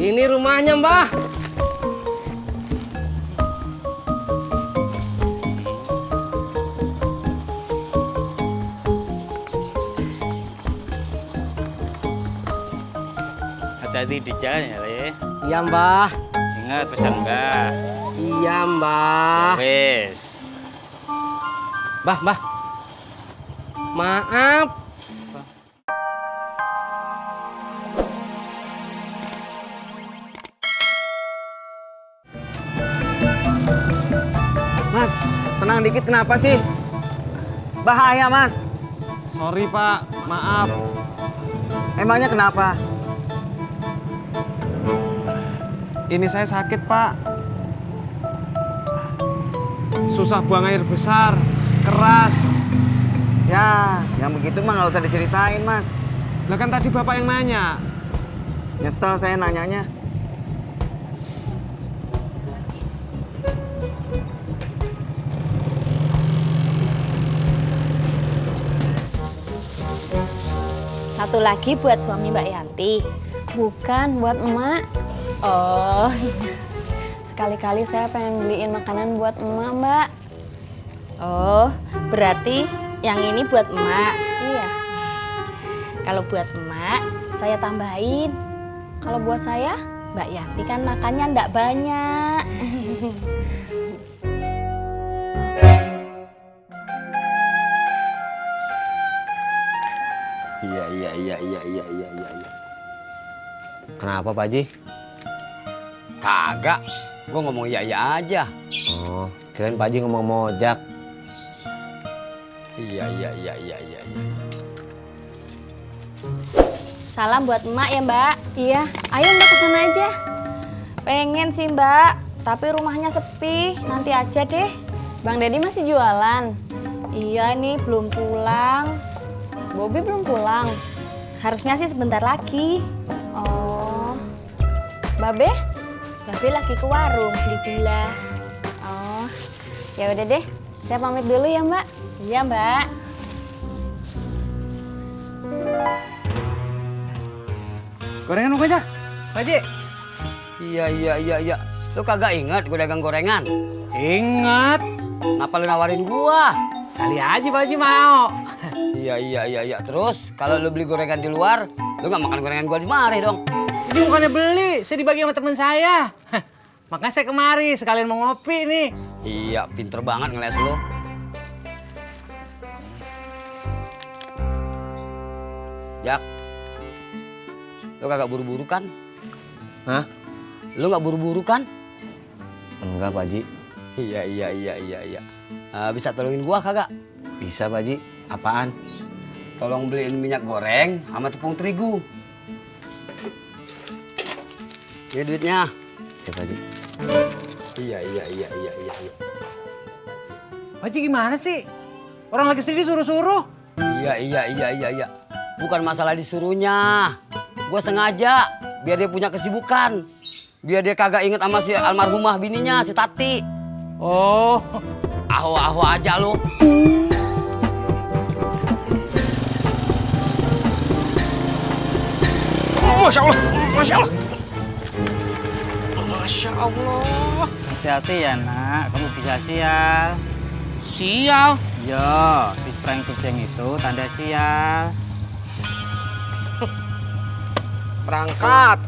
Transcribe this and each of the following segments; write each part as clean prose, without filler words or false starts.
Ini rumahnya, Mbah. Hati-hati di jalan ya, Le. Iya, Mbah. Ingat pesan Mbah. Iya, Mbah. Wes. Mbah. Maaf. Mas, tenang dikit kenapa sih? Bahaya, Mas. Sorry Pak, maaf. Emangnya kenapa? Ini saya sakit Pak. Susah buang air besar, keras. Ya, yang begitu mah nggak usah diceritain, Mas. Lah kan tadi Bapak yang nanya. Nyesel saya nanyanya. Satu lagi buat suami Mbak Yanti. Bukan buat emak. Oh, sekali-kali saya pengen beliin makanan buat emak, Mbak. Oh, berarti yang ini buat emak. Iya. Kalau buat emak, saya tambahin. Kalau buat saya, Mbak Yanti kan makannya ndak banyak. Iya. Kenapa, Pak Haji? Kagak, gua ngomong iya aja. Oh, kirain Pak Haji ngomong mau ojak. Iya. Salam buat emak ya, Mbak. Iya, ayo Mbak kesana aja. Pengen sih, Mbak, tapi rumahnya sepi. Nanti aja deh. Bang Deddy masih jualan. Iya nih, belum pulang. Bobby belum pulang. Harusnya sih sebentar lagi. Oh, Babe? Babe lagi ke warung beli gula. Oh, ya udah deh. Saya pamit dulu ya, Mbak. Iya, Mbak. Gorengan mau ngajak? Pak Haji? Iya. Lu kagak ingat gua dagang gorengan? Ingat. Kenapa lu nawarin gua? Kali aja Pak Haji mau. Iya. Terus kalau lu beli gorengan di luar, lu nggak makan gorengan gua di mari dong. Ini bukannya beli, saya dibagi sama temen saya. Makanya saya kemari, sekalian mau ngopi nih. Iya, pinter banget ngeles lu. Jak, lu kagak buru-buru kan? Hah? Lu nggak buru-buru kan? Enggak, Pak Haji. Iya. Bisa tolongin gua kagak? Bisa, Pak Haji. Apaan? Tolong beliin minyak goreng sama tepung terigu. Ini duitnya. Ya, Pak Haji. Iya. Pak Haji gimana sih? Orang lagi sedih suruh-suruh. Iya. Bukan masalah disuruhnya. Gua sengaja biar dia punya kesibukan. Biar dia kagak inget sama si almarhumah bininya, si Tati. Oh, Aho aja lu. Masya Allah. Hati-hati ya, Nak. Kamu bisa sial. Sial. Yo, di spreng kucing itu tanda sial. Berangkat.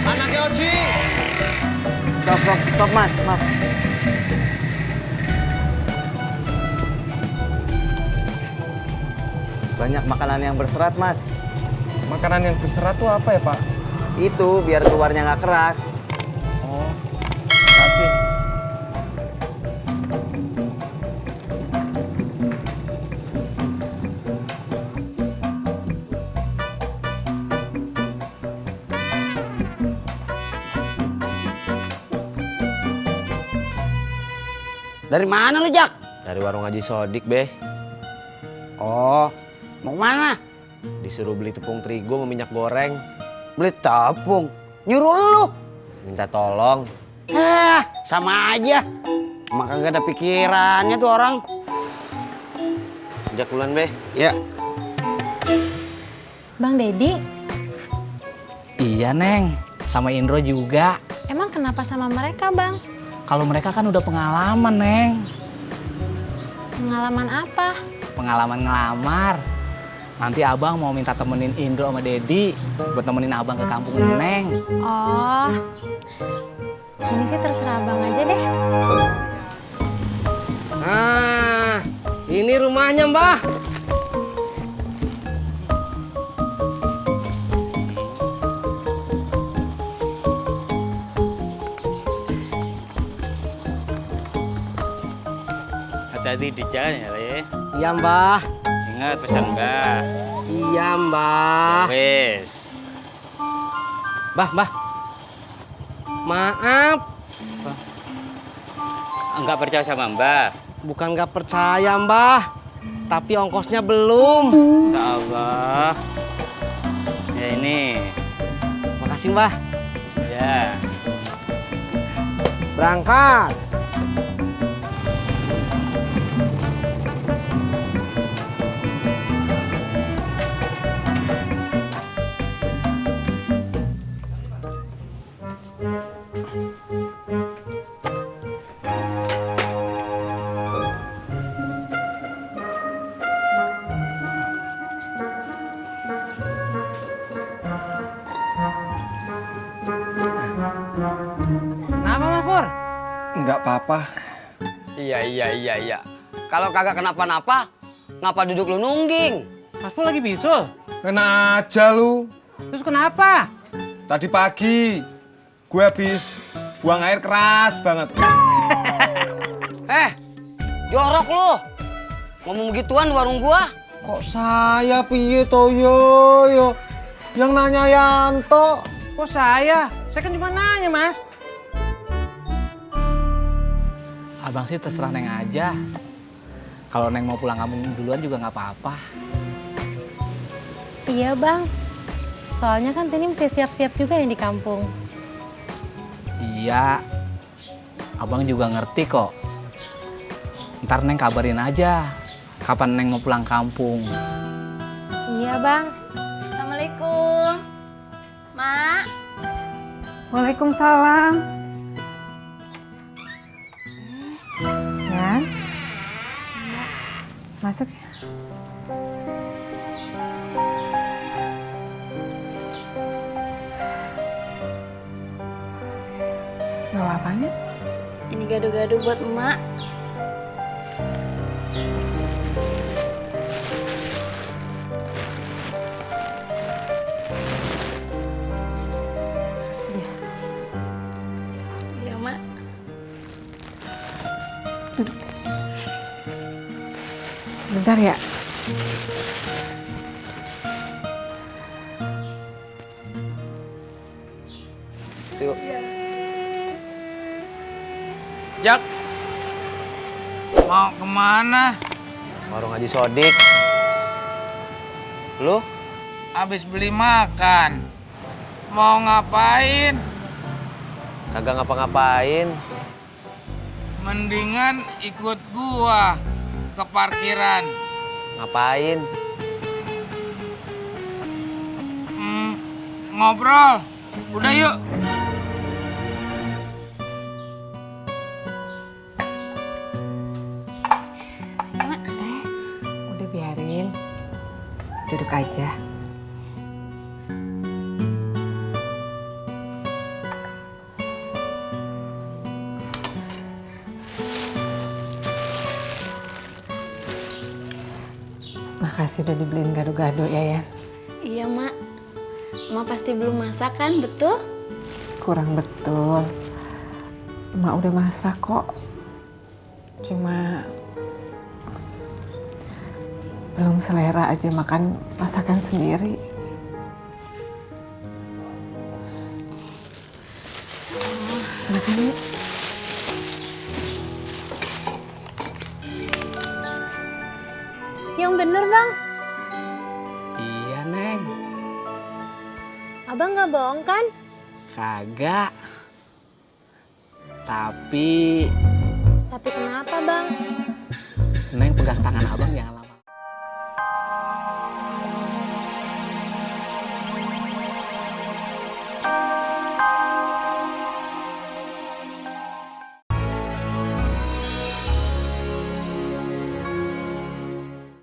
Anaknya Oji. Stop, Mas. Maaf. Banyak makanan yang berserat, Mas. Makanan yang berserat tuh apa ya Pak? Itu biar keluarnya nggak keras. Oh, kasih. Dari mana lu, Jak? Dari warung Haji Sodik, Be. Oh, mau kemana? Disuruh beli tepung terigu sama minyak goreng. Beli tepung. Nyuruh lu. Minta tolong. Sama aja. Maka gak ada pikirannya tuh orang. Jak bulan be. Ya. Bang Dedi, Iya, Neng. Sama Indro juga. emang kenapa sama mereka, Bang? Kalau mereka kan udah pengalaman, Neng. Pengalaman apa? Pengalaman ngelamar. Nanti abang mau minta temenin Indro sama Dedi buat temenin abang ke kampung Neng. Oh, ini sih terserah Bang aja deh. Nah, ini rumahnya, Mbah. Hati-hati di jalan ya, Le. Iya, Mbah. Ingat pesan Mbak. Iya, Mbah. Wes. Mbah. Maaf, Enggak percaya sama Mbak. bukan nggak percaya, Mbah. Tapi ongkosnya belum. Insyaallah. Ya ini. Makasih, Mbah. Ya. Berangkat. Kenapa, Mas Pur? Enggak apa-apa. Iya. Kalau kagak kenapa-napa, ngapa duduk lu nungging? Mas Pur lagi bisul. Kena aja lu. Terus kenapa? Tadi pagi gue habis buang air keras banget. Jorok lu. Ngomong begituan di warung gua. Kok saya piye to yo? Yang nanya Yanto. Kok saya? Saya kan cuma nanya, Mas. Abang sih terserah Neng aja. Kalau Neng mau pulang kampung duluan juga nggak apa-apa. Iya, Bang. Soalnya kan Tini mesti siap-siap juga yang di kampung. Iya, abang juga ngerti kok. Ntar Neng kabarin aja kapan Neng mau pulang kampung. Iya, Bang. Assalamualaikum. Mak. Waalaikumsalam. Yan, masuk ya. Bawa apanya? Ini gado-gado buat emak. Iya, Mak. Bentar ya. Jak, mau kemana? Warung Haji Sodik. Lu? Habis beli makan. Mau ngapain? Kagak ngapa-ngapain. Mendingan ikut gua ke parkiran. Ngapain? Ngobrol. Udah yuk. Udah biarin. Duduk aja. Makasih udah dibeliin gado-gado ya, Yan. Iya, Mak. Emak pasti belum masak kan, betul? Kurang betul. Emak udah masak kok. Cuma belum selera aja makan masakan sendiri. Makan yuk. Yang bener, Bang. Iya, Neng. Abang nggak bohong kan? Kagak. Tapi Tapi kenapa bang? Neng pegang tangan abang jangan